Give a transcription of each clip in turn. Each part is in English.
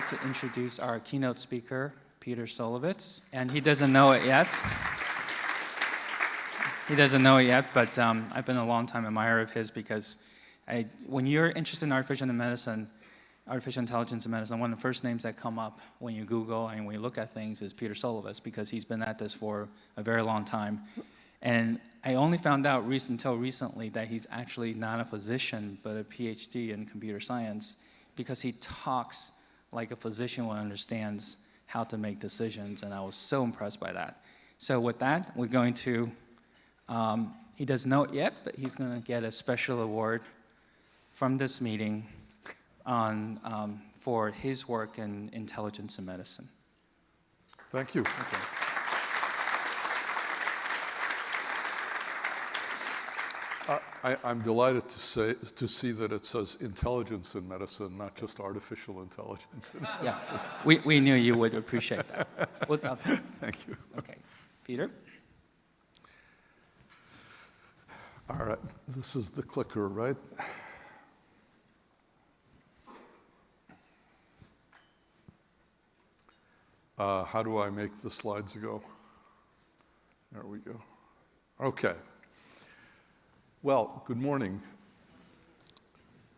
like to introduce our keynote speaker, Peter Szolovits, and he doesn't know it yet. But I've been a long-time admirer of his because when you're interested in artificial intelligence in medicine, one of the first names that come up when you Google and when you look at things is Peter Szolovits, because he's been at this for a very long time. And I only found out until recently that he's actually not a physician, but a PhD in computer science, because he talks like a physician who understands how to make decisions, and I was so impressed by that. So with that, we're going to, he doesn't know it yet, but he's going to get a special award from this meeting for his work in intelligence in medicine. Thank you. Okay. I'm delighted to see that it says intelligence in medicine, not just artificial intelligence. Yeah, we knew you would appreciate that. Thank you. Okay, Peter? All right, this is the clicker, right? How do I make the slides go? There we go. Okay. Well, good morning.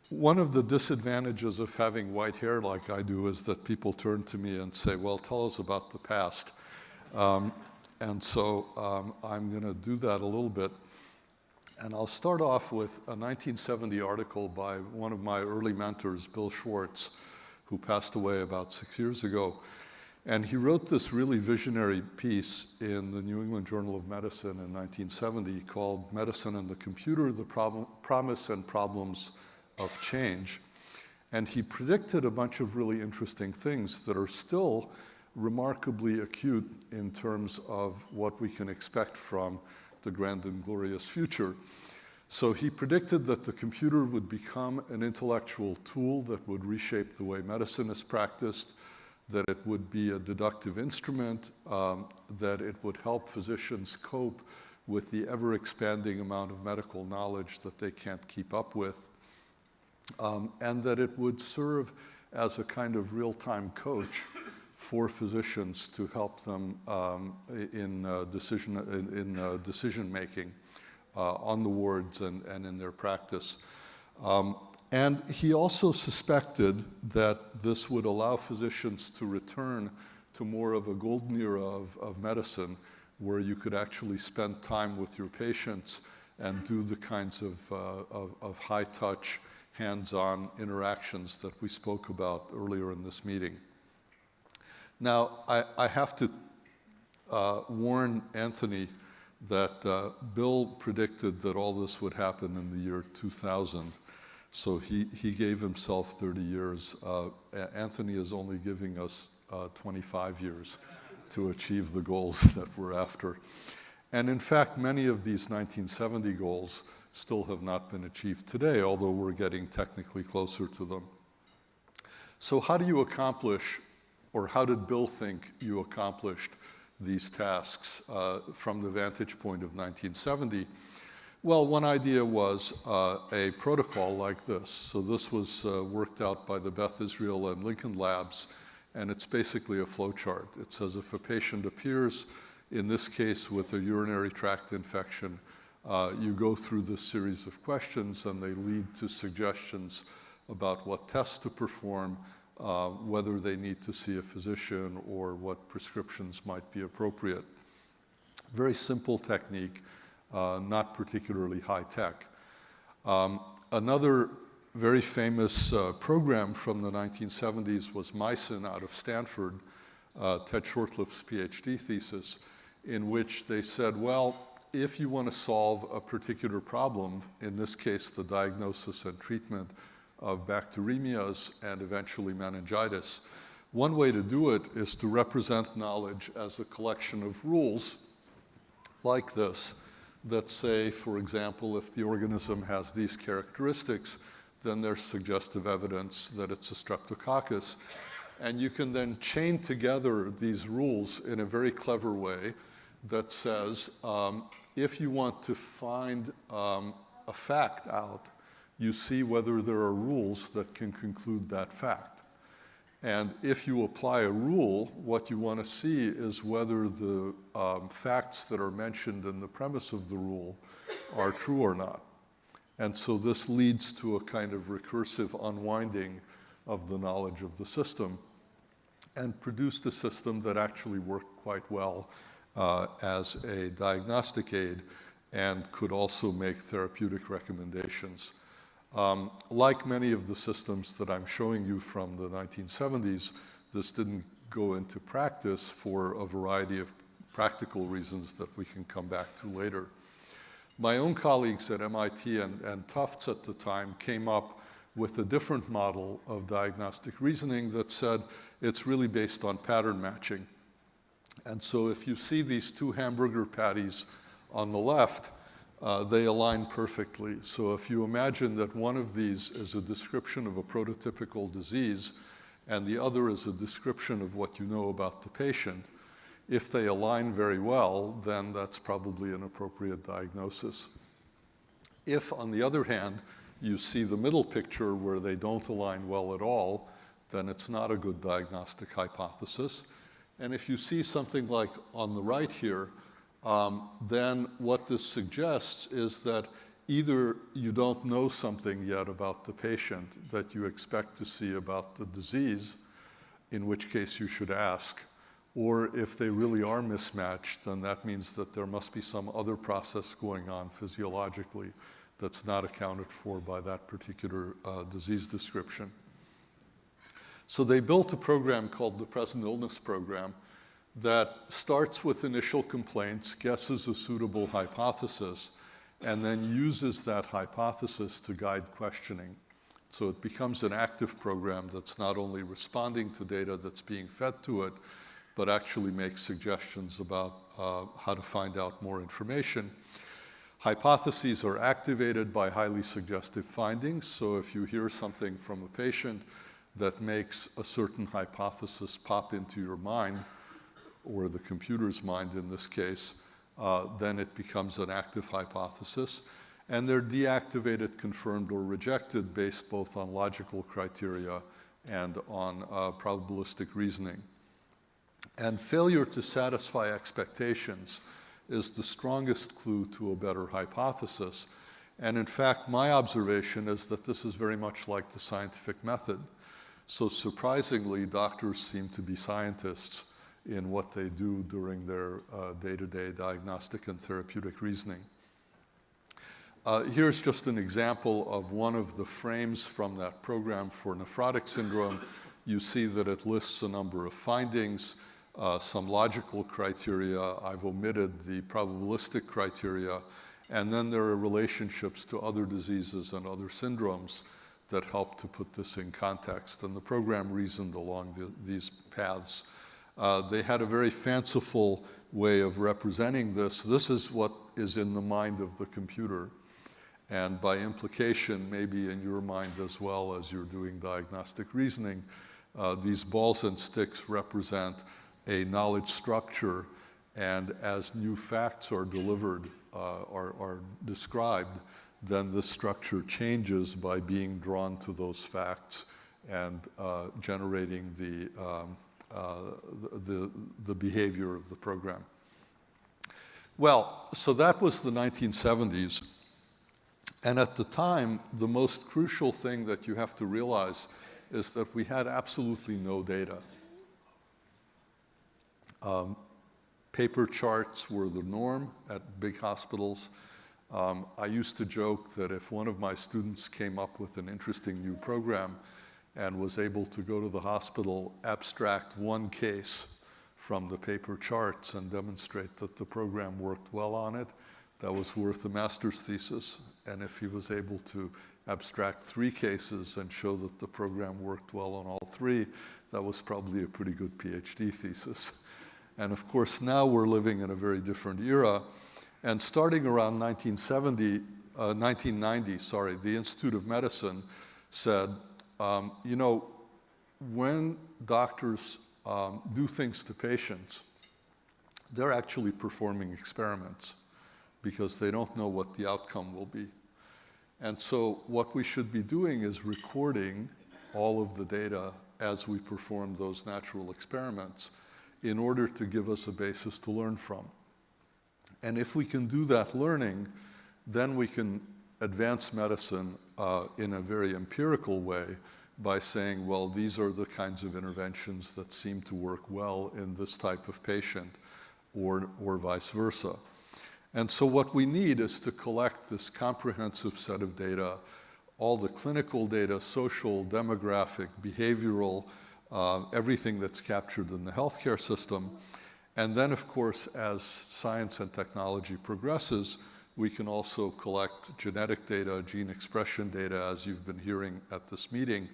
One of the disadvantages of having white hair like I do is that people turn to me and say, well, tell us about the past. And so I'm going to do that a little bit. And I'll start off with a 1970 article by one of my early mentors, Bill Schwartz, who passed away about 6 years ago. And he wrote this really visionary piece in the New England Journal of Medicine in 1970 called Medicine and the Computer, the Promise and Problems of Change. And he predicted a bunch of really interesting things that are still remarkably acute in terms of what we can expect from the grand and glorious future. So he predicted that the computer would become an intellectual tool that would reshape the way medicine is practiced, that it would be a deductive instrument, that it would help physicians cope with the ever-expanding amount of medical knowledge that they can't keep up with, and that it would serve as a kind of real-time coach for physicians to help them in decision-making on the wards and in their practice. And he also suspected that this would allow physicians to return to more of a golden era of medicine, where you could actually spend time with your patients and do the kinds of high-touch, hands-on interactions that we spoke about earlier in this meeting. Now, I have to warn Anthony that Bill predicted that all this would happen in the year 2000. So he gave himself 30 years. Anthony is only giving us 25 years to achieve the goals that we're after. And in fact, many of these 1970 goals still have not been achieved today, although we're getting technically closer to them. So how do you accomplish, or how did Bill think you accomplished these tasks from the vantage point of 1970? Well, one idea was a protocol like this. So this was worked out by the Beth Israel and Lincoln labs, and it's basically a flow chart. It says if a patient appears, in this case with a urinary tract infection, you go through this series of questions, and they lead to suggestions about what tests to perform, whether they need to see a physician, or what prescriptions might be appropriate. Very simple technique. Not particularly high-tech. Another very famous program from the 1970s was Mycin out of Stanford, Ted Shortlift's PhD thesis, in which they said, well, if you want to solve a particular problem, in this case the diagnosis and treatment of bacteremias and eventually meningitis, one way to do it is to represent knowledge as a collection of rules like this, that say, for example, if the organism has these characteristics, then there's suggestive evidence that it's a streptococcus. And you can then chain together these rules in a very clever way that says, if you want to find a fact out, you see whether there are rules that can conclude that fact. And if you apply a rule, what you want to see is whether the facts that are mentioned in the premise of the rule are true or not. And so this leads to a kind of recursive unwinding of the knowledge of the system and produced a system that actually worked quite well as a diagnostic aid and could also make therapeutic recommendations. Like many of the systems that I'm showing you from the 1970s, this didn't go into practice for a variety of practical reasons that we can come back to later. My own colleagues at MIT and Tufts at the time came up with a different model of diagnostic reasoning that said it's really based on pattern matching. And so if you see these two hamburger patties on the left, they align perfectly. So if you imagine that one of these is a description of a prototypical disease and the other is a description of what you know about the patient, if they align very well, then that's probably an appropriate diagnosis. If, on the other hand, you see the middle picture where they don't align well at all, then it's not a good diagnostic hypothesis. And if you see something like on the right here, then what this suggests is that either you don't know something yet about the patient that you expect to see about the disease, in which case you should ask, or if they really are mismatched, then that means that there must be some other process going on physiologically that's not accounted for by that particular disease description. So they built a program called the Present Illness Program that starts with initial complaints, guesses a suitable hypothesis, and then uses that hypothesis to guide questioning. So it becomes an active program that's not only responding to data that's being fed to it, but actually makes suggestions about how to find out more information. Hypotheses are activated by highly suggestive findings. So if you hear something from a patient that makes a certain hypothesis pop into your mind, or the computer's mind in this case, then it becomes an active hypothesis. And they're deactivated, confirmed, or rejected based both on logical criteria and on probabilistic reasoning. And failure to satisfy expectations is the strongest clue to a better hypothesis. And in fact, my observation is that this is very much like the scientific method. So surprisingly, doctors seem to be scientists in what they do during their day-to-day diagnostic and therapeutic reasoning. Here's just an example of one of the frames from that program for nephrotic syndrome. You see that it lists a number of findings, some logical criteria. I've omitted the probabilistic criteria. And then there are relationships to other diseases and other syndromes that help to put this in context. And the program reasoned along these paths. They had a very fanciful way of representing this. This is what is in the mind of the computer. And by implication, maybe in your mind as well as you're doing diagnostic reasoning, these balls and sticks represent a knowledge structure. And as new facts are delivered, are described, then the structure changes by being drawn to those facts and generating the behavior of the program. Well, so that was the 1970s. And at the time, the most crucial thing that you have to realize is that we had absolutely no data. Paper charts were the norm at big hospitals. I used to joke that if one of my students came up with an interesting new program and was able to go to the hospital, abstract one case from the paper charts and demonstrate that the program worked well on it, that was worth a master's thesis. And if he was able to abstract 3 cases and show that the program worked well on all 3, that was probably a pretty good PhD thesis. And of course, now we're living in a very different era. And starting around 1990, the Institute of Medicine said, you know, when doctors do things to patients, they're actually performing experiments because they don't know what the outcome will be. And so what we should be doing is recording all of the data as we perform those natural experiments in order to give us a basis to learn from. And if we can do that learning, then we can advance medicine in a very empirical way by saying, well, these are the kinds of interventions that seem to work well in this type of patient, or vice versa. And so what we need is to collect this comprehensive set of data, all the clinical data, social, demographic, behavioral, everything that's captured in the healthcare system. And then, of course, as science and technology progresses, we can also collect genetic data, gene expression data, as you've been hearing at this meeting,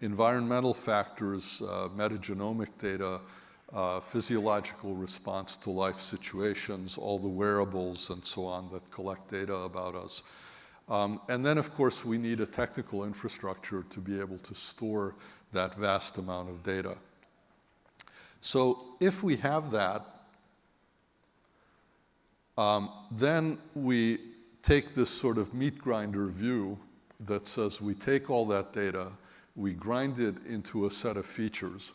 environmental factors, metagenomic data, physiological response to life situations, all the wearables and so on that collect data about us. And then, of course, we need a technical infrastructure to be able to store that vast amount of data. So if we have that, then we take this sort of meat grinder view that says we take all that data, we grind it into a set of features,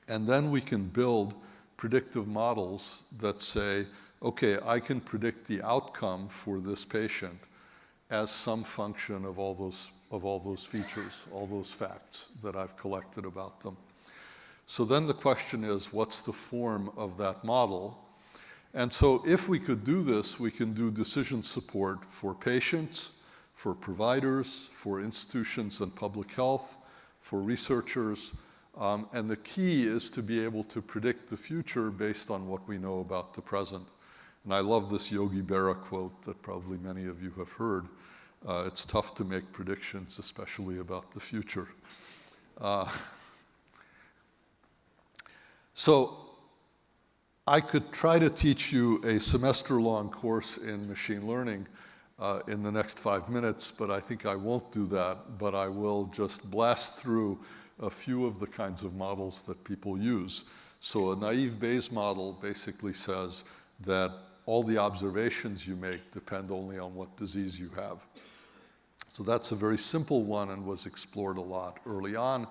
and then we can build predictive models that say, okay, I can predict the outcome for this patient as some function of all those features, all those facts that I've collected about them. So then the question is, what's the form of that model? And so if we could do this, we can do decision support for patients, for providers, for institutions and public health, for researchers. And the key is to be able to predict the future based on what we know about the present. And I love this Yogi Berra quote that probably many of you have heard. It's tough to make predictions, especially about the future. So I could try to teach you a semester-long course in machine learning in the next 5 minutes, but I think I won't do that. But I will just blast through a few of the kinds of models that people use. So a naive Bayes model basically says that all the observations you make depend only on what disease you have. So that's a very simple one and was explored a lot early on.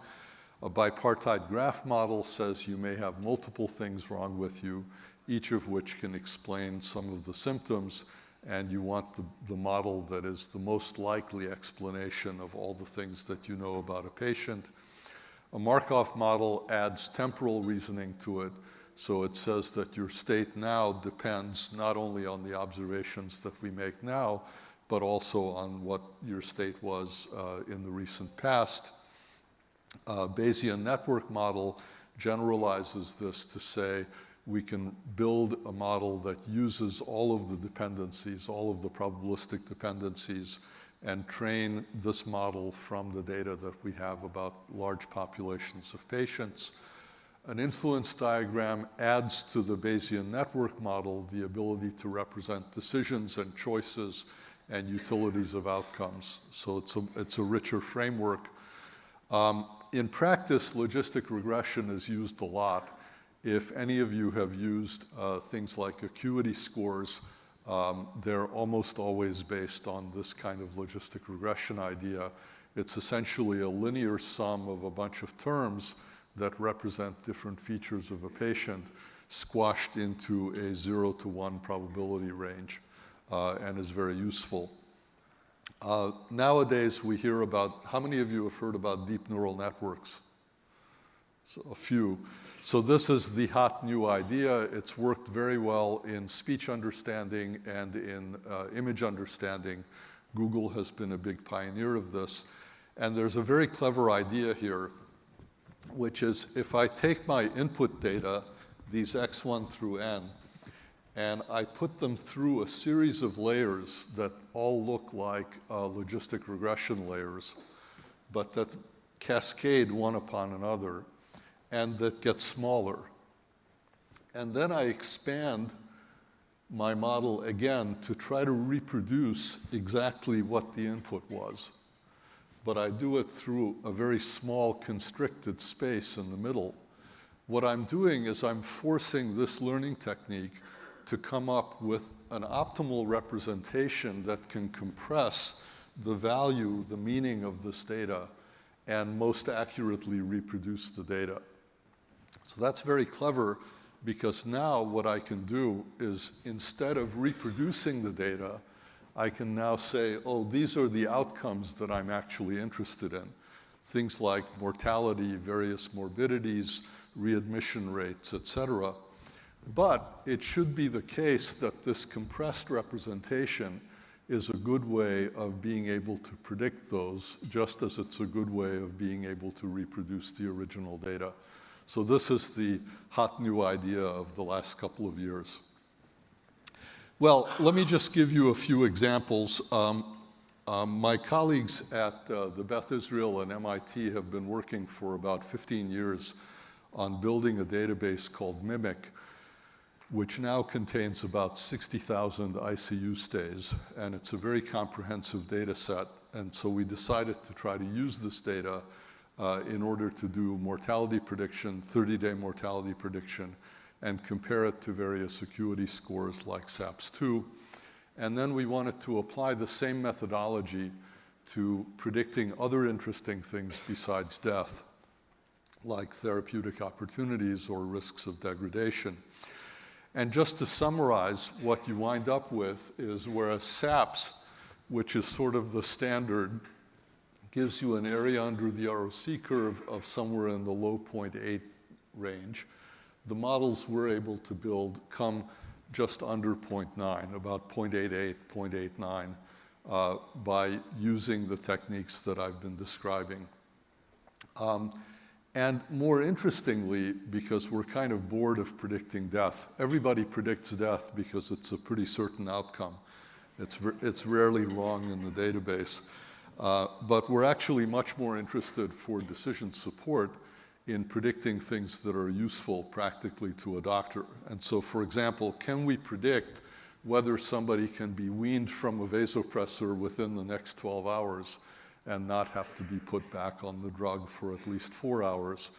A bipartite graph model says you may have multiple things wrong with you, each of which can explain some of the symptoms, and you want the model that is the most likely explanation of all the things that you know about a patient. A Markov model adds temporal reasoning to it, so it says that your state now depends not only on the observations that we make now, but also on what your state was in the recent past. Bayesian network model generalizes this to say we can build a model that uses all of the dependencies, all of the probabilistic dependencies, and train this model from the data that we have about large populations of patients. An influence diagram adds to the Bayesian network model the ability to represent decisions and choices and utilities of outcomes. So it's a richer framework. In practice, logistic regression is used a lot. If any of you have used things like acuity scores, they're almost always based on this kind of logistic regression idea. It's essentially a linear sum of a bunch of terms that represent different features of a patient squashed into a 0 to 1 probability range, and is very useful. Nowadays, we hear about, how many of you have heard about deep neural networks? So a few. So this is the hot new idea. It's worked very well in speech understanding and in image understanding. Google has been a big pioneer of this. And there's a very clever idea here, which is if I take my input data, these x1 through n, and I put them through a series of layers that all look like logistic regression layers, but that cascade one upon another, and that get smaller. And then I expand my model again to try to reproduce exactly what the input was. But I do it through a very small constricted space in the middle. What I'm doing is I'm forcing this learning technique to come up with an optimal representation that can compress the value, the meaning of this data, and most accurately reproduce the data. So that's very clever, because now what I can do is, instead of reproducing the data, I can now say, oh, these are the outcomes that I'm actually interested in. Things like mortality, various morbidities, readmission rates, et cetera. But it should be the case that this compressed representation is a good way of being able to predict those, just as it's a good way of being able to reproduce the original data. So this is the hot new idea of the last couple of years. Well, let me just give you a few examples. My colleagues at the Beth Israel and MIT have been working for about 15 years on building a database called MIMIC, which now contains about 60,000 ICU stays, and it's a very comprehensive data set. And so we decided to try to use this data in order to do mortality prediction, 30-day mortality prediction, and compare it to various acuity scores like SAPS-2. And then we wanted to apply the same methodology to predicting other interesting things besides death, like therapeutic opportunities or risks of degradation. And just to summarize, what you wind up with is, whereas SAPS, which is sort of the standard, gives you an area under the ROC curve of somewhere in the low 0.8 range, the models we're able to build come just under 0.9, about 0.88, 0.89, by using the techniques that I've been describing. And more interestingly, because we're kind of bored of predicting death, everybody predicts death because it's a pretty certain outcome. It's rarely wrong in the database. But we're actually much more interested for decision support in predicting things that are useful practically to a doctor. And so, for example, can we predict whether somebody can be weaned from a vasopressor within the next 12 hours and not have to be put back on the drug for at least 4 hours?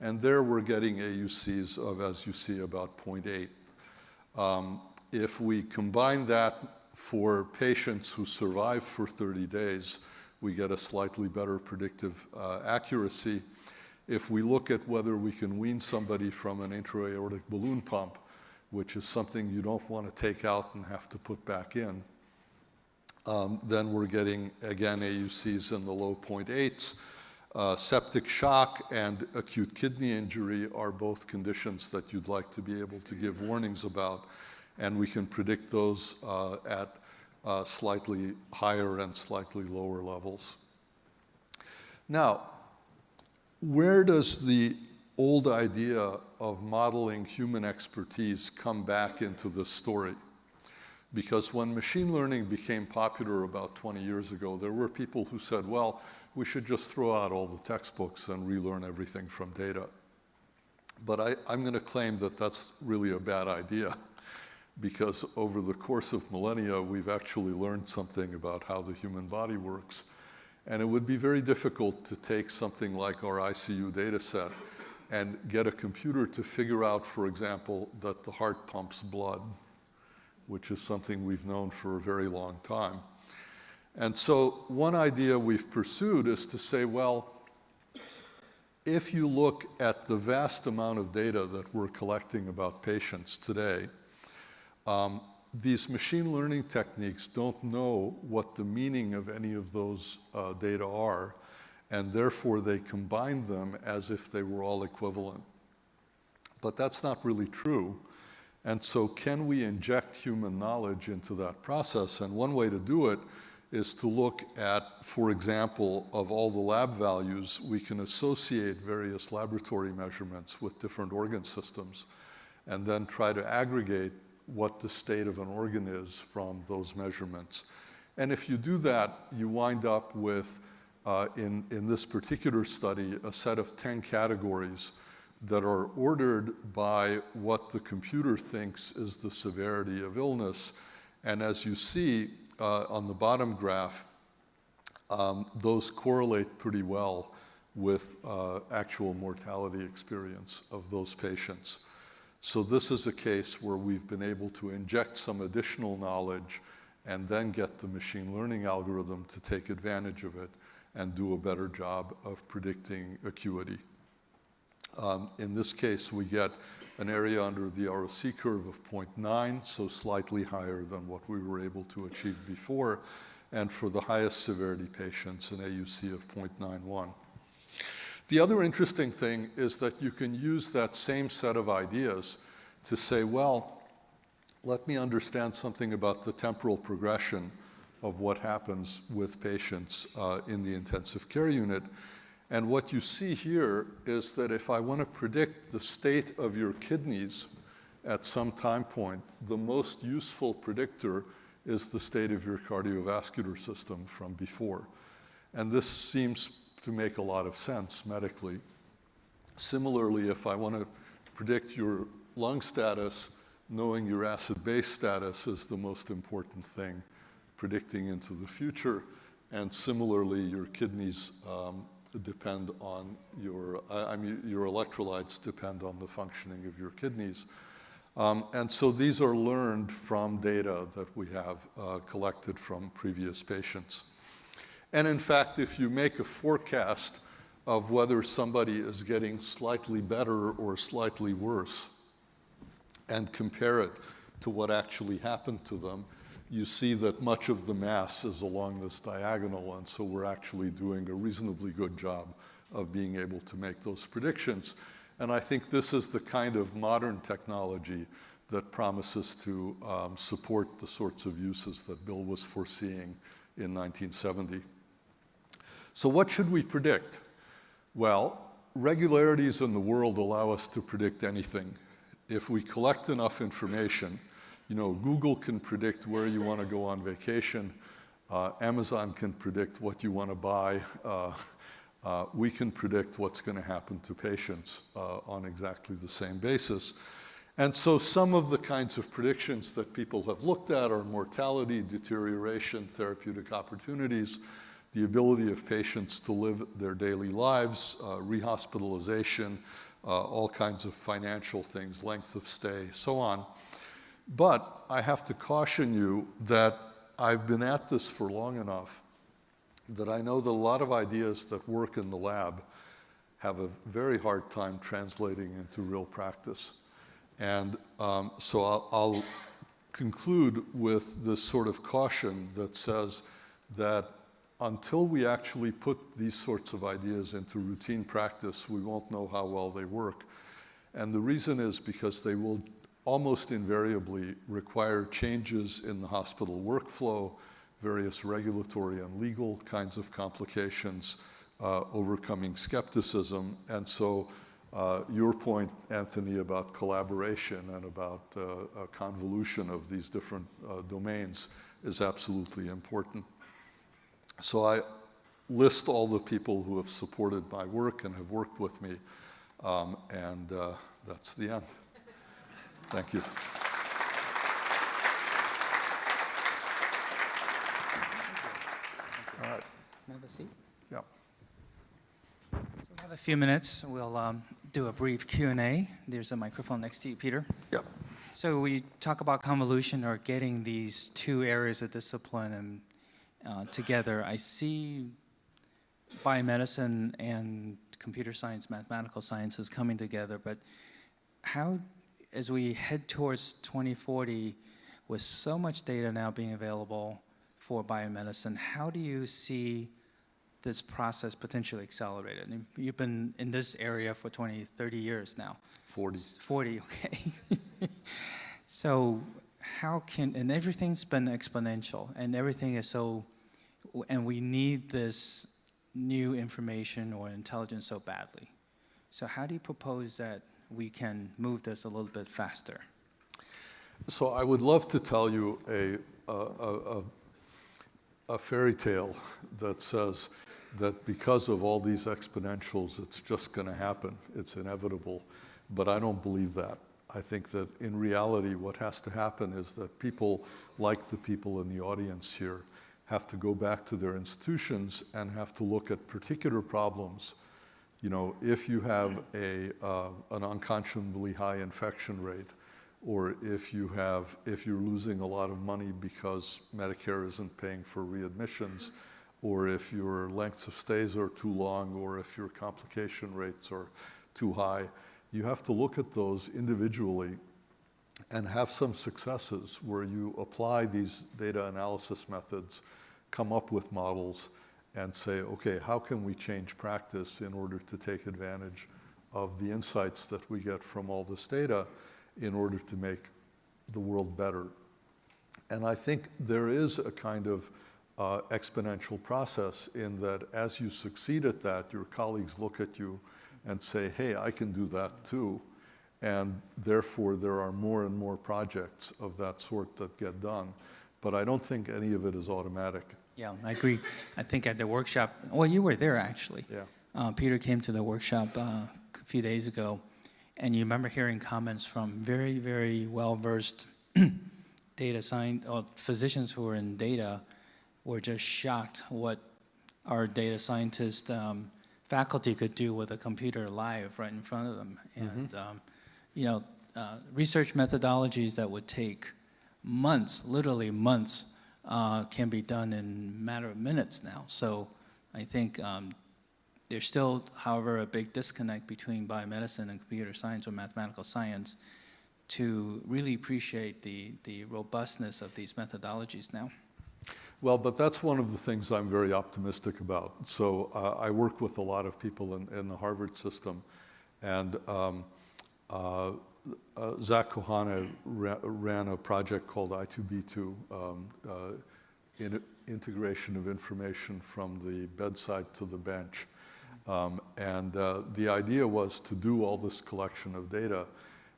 And there we're getting AUCs of, as you see, about 0.8. If we combine that for patients who survive for 30 days, we get a slightly better predictive accuracy. If we look at whether we can wean somebody from an intra-aortic balloon pump, which is something you don't want to take out and have to put back in, then we're getting, again, AUCs in the low 0.8s. Septic shock and acute kidney injury are both conditions that you'd like to be able to give warnings about, and we can predict those at slightly higher and slightly lower levels. Now, where does the old idea of modeling human expertise come back into this story? Because when machine learning became popular about 20 years ago, there were people who said, well, we should just throw out all the textbooks and relearn everything from data. But I'm going to claim that that's really a bad idea, because over the course of millennia, we've actually learned something about how the human body works. And it would be very difficult to take something like our ICU data set and get a computer to figure out, for example, that the heart pumps blood, which is something we've known for a very long time. And so one idea we've pursued is to say, well, if you look at the vast amount of data that we're collecting about patients today, these machine learning techniques don't know what the meaning of any of those data are, and therefore they combine them as if they were all equivalent. But that's not really true. And so can we inject human knowledge into that process? And one way to do it is to look at, for example, of all the lab values, we can associate various laboratory measurements with different organ systems and then try to aggregate what the state of an organ is from those measurements. And if you do that, you wind up with, in this particular study, a set of 10 categories that are ordered by what the computer thinks is the severity of illness. And as you see on the bottom graph, those correlate pretty well with actual mortality experience of those patients. So this is a case where we've been able to inject some additional knowledge and then get the machine learning algorithm to take advantage of it and do a better job of predicting acuity. In this case, we get an area under the ROC curve of 0.9, so slightly higher than what we were able to achieve before, and for the highest severity patients, an AUC of 0.91. The other interesting thing is that you can use that same set of ideas to say, well, let me understand something about the temporal progression of what happens with patients in the intensive care unit. And what you see here is that if I want to predict the state of your kidneys at some time point, the most useful predictor is the state of your cardiovascular system from before. And this seems to make a lot of sense medically. Similarly, if I want to predict your lung status, knowing your acid-base status is the most important thing, predicting into the future. And similarly, your kidneys depend on your electrolytes depend on the functioning of your kidneys. And so these are learned from data that we have collected from previous patients. And in fact, if you make a forecast of whether somebody is getting slightly better or slightly worse and compare it to what actually happened to them, you see that much of the mass is along this diagonal, and so we're actually doing a reasonably good job of being able to make those predictions. And I think this is the kind of modern technology that promises to support the sorts of uses that Bill was foreseeing in 1970. So what should we predict? Well, regularities in the world allow us to predict anything. If we collect enough information, Google can predict where you want to go on vacation. Amazon can predict what you want to buy. We can predict what's going to happen to patients on exactly the same basis. And so some of the kinds of predictions that people have looked at are mortality, deterioration, therapeutic opportunities, the ability of patients to live their daily lives, rehospitalization, all kinds of financial things, length of stay, so on. But I have to caution you that I've been at this for long enough that I know that a lot of ideas that work in the lab have a very hard time translating into real practice. And so I'll conclude with this sort of caution that says that until we actually put these sorts of ideas into routine practice, we won't know how well they work. And the reason is because they will almost invariably require changes in the hospital workflow, various regulatory and legal kinds of complications, overcoming skepticism. And so your point, Anthony, about collaboration and about a convolution of these different domains is absolutely important. So I list all the people who have supported my work and have worked with me, and that's the end. Thank you. All right. Have a seat. Yeah. So we have a few minutes. We'll do a brief Q&A. There's a microphone next to you, Peter. Yep. So we talk about convolution or getting these two areas of discipline and together. I see biomedicine and computer science, mathematical sciences coming together, but how, as we head towards 2040, with so much data now being available for biomedicine, how do you see this process potentially accelerated? And you've been in this area for 20, 30 years now. 40. 40, okay. So how can, and everything's been exponential, and everything is so, and we need this new information or intelligence so badly. So how do you propose that we can move this a little bit faster? So I would love to tell you a fairy tale that says that because of all these exponentials, it's just going to happen. It's inevitable. But I don't believe that. I think that in reality, what has to happen is that people, like the people in the audience here, have to go back to their institutions and have to look at particular problems. If you have an unconscionably high infection rate, or if you're losing a lot of money because Medicare isn't paying for readmissions, or if your lengths of stays are too long, or if your complication rates are too high. You have to look at those individually and have some successes where you apply these data analysis methods, come up with models, and say, okay, how can we change practice in order to take advantage of the insights that we get from all this data in order to make the world better? And I think there is a kind of exponential process in that as you succeed at that, your colleagues look at you and say, hey, I can do that too. And therefore, there are more and more projects of that sort that get done. But I don't think any of it is automatic. Yeah, I agree. I think at the workshop, well, you were there actually. Yeah. Peter came to the workshop a few days ago, and you remember hearing comments from very, very well-versed data science or physicians who were in data were just shocked what our data scientist faculty could do with a computer live right in front of them. And research methodologies that would take months, literally months, can be done in a matter of minutes now. So I think there's still, however, a big disconnect between biomedicine and computer science or mathematical science to really appreciate the robustness of these methodologies now. Well, but that's one of the things I'm very optimistic about. So I work with a lot of people in the Harvard system, and Zach Kohane ran a project called I2B2, integration of information from the bedside to the bench. And the idea was to do all this collection of data,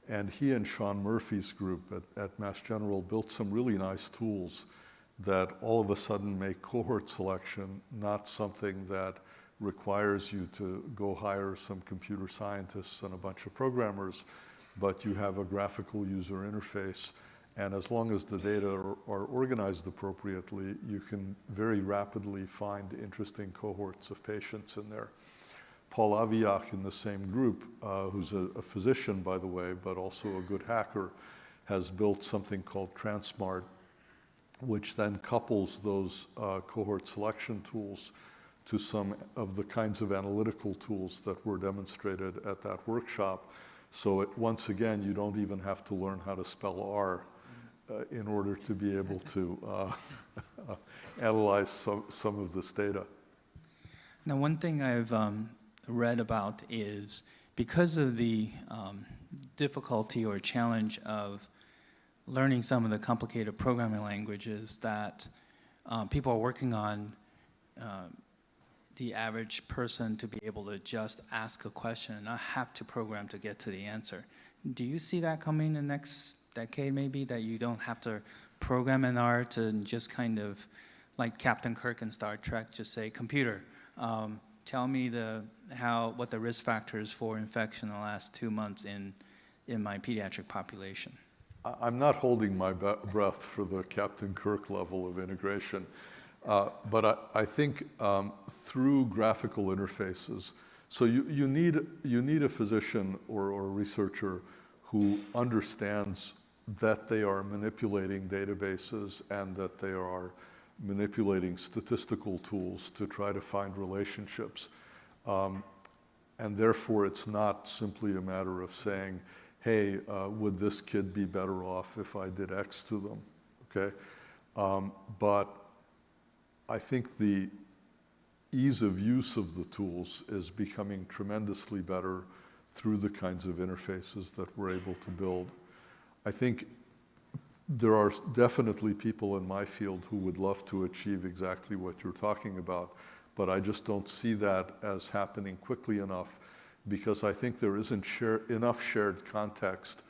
and he and Sean Murphy's group at Mass General built some really nice tools that all of a sudden make cohort selection not something that requires you to go hire some computer scientists and a bunch of programmers, but you have a graphical user interface. And as long as the data are organized appropriately, you can very rapidly find interesting cohorts of patients in there. Paul Aviak in the same group, who's a physician, by the way, but also a good hacker, has built something called Transmart, which then couples those cohort selection tools to some of the kinds of analytical tools that were demonstrated at that workshop. So once again, you don't even have to learn how to spell R in order to be able to analyze some of this data. Now, one thing I've read about is because of the difficulty or challenge of learning some of the complicated programming languages that people are working on, the average person to be able to just ask a question and not have to program to get to the answer. Do you see that coming in the next decade maybe, that you don't have to program in R to just kind of, like Captain Kirk in Star Trek, just say, computer, tell me what the risk factors for infection in the last 2 months in my pediatric population? I'm not holding my breath for the Captain Kirk level of integration, but I think through graphical interfaces, so you need a physician or a researcher who understands that they are manipulating databases and that they are manipulating statistical tools to try to find relationships. And therefore, it's not simply a matter of saying, hey, would this kid be better off if I did X to them, okay? But I think the ease of use of the tools is becoming tremendously better through the kinds of interfaces that we're able to build. I think there are definitely people in my field who would love to achieve exactly what you're talking about, but I just don't see that as happening quickly enough, because I think there isn't enough shared context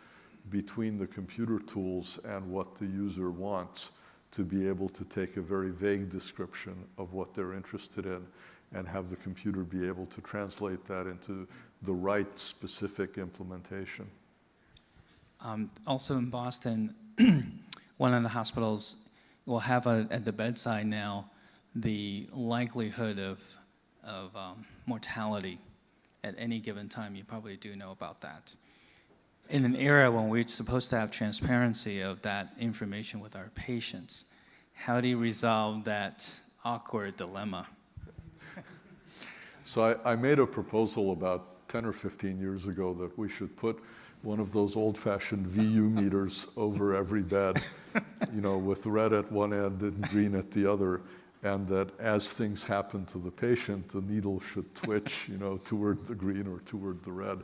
between the computer tools and what the user wants to be able to take a very vague description of what they're interested in and have the computer be able to translate that into the right specific implementation. Also in Boston, one of the hospitals will have at the bedside now the likelihood of mortality at any given time. You probably do know about that. In an era when we're supposed to have transparency of that information with our patients, how do you resolve that awkward dilemma. So I made a proposal about 10 or 15 years ago that we should put one of those old-fashioned VU meters over every bed, with red at one end and green at the other, and that as things happen to the patient, the needle should twitch, toward the green or toward the red.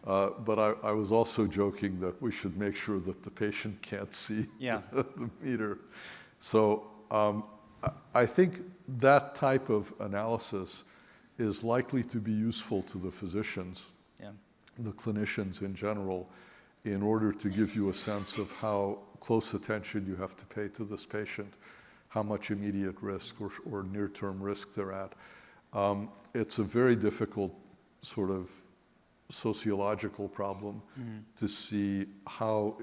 But I was also joking that we should make sure that the patient can't see the meter. So I think that type of analysis is likely to be useful to the physicians, the clinicians in general, in order to give you a sense of how close attention you have to pay to this patient, how much immediate risk or near-term risk they're at. It's a very difficult sort of sociological problem to see how,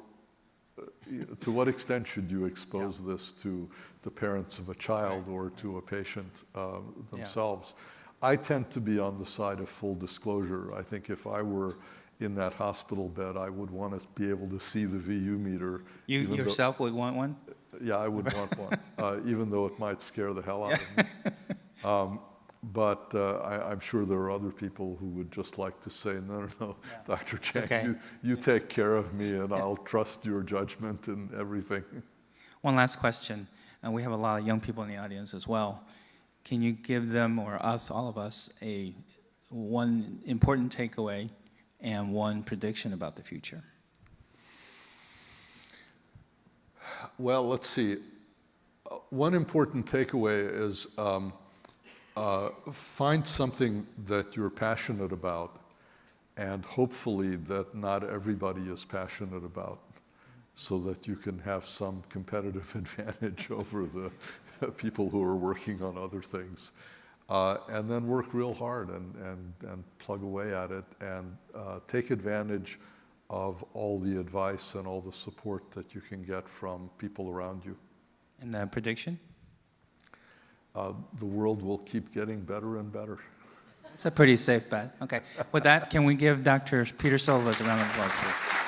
to what extent should you expose this to the parents of a child or to a patient themselves. I tend to be on the side of full disclosure. I think if I were in that hospital bed, I would want to be able to see the VU meter. You yourself would want one? Yeah, I would want one, even though it might scare the hell out of me. But I'm sure there are other people who would just like to say, no, Dr. Chang, you take care of me and I'll trust your judgment and everything. One last question, and we have a lot of young people in the audience as well. Can you give them, or us, all of us, one important takeaway and one prediction about the future? Well, let's see. One important takeaway is find something that you're passionate about, and hopefully that not everybody is passionate about, so that you can have some competitive advantage over the people who are working on other things. And then work real hard and plug away at it and take advantage of all the advice and all the support that you can get from people around you. And the prediction? The world will keep getting better and better. It's a pretty safe bet. Okay. With that, can we give Dr. Peter Szolovits a round of applause, please?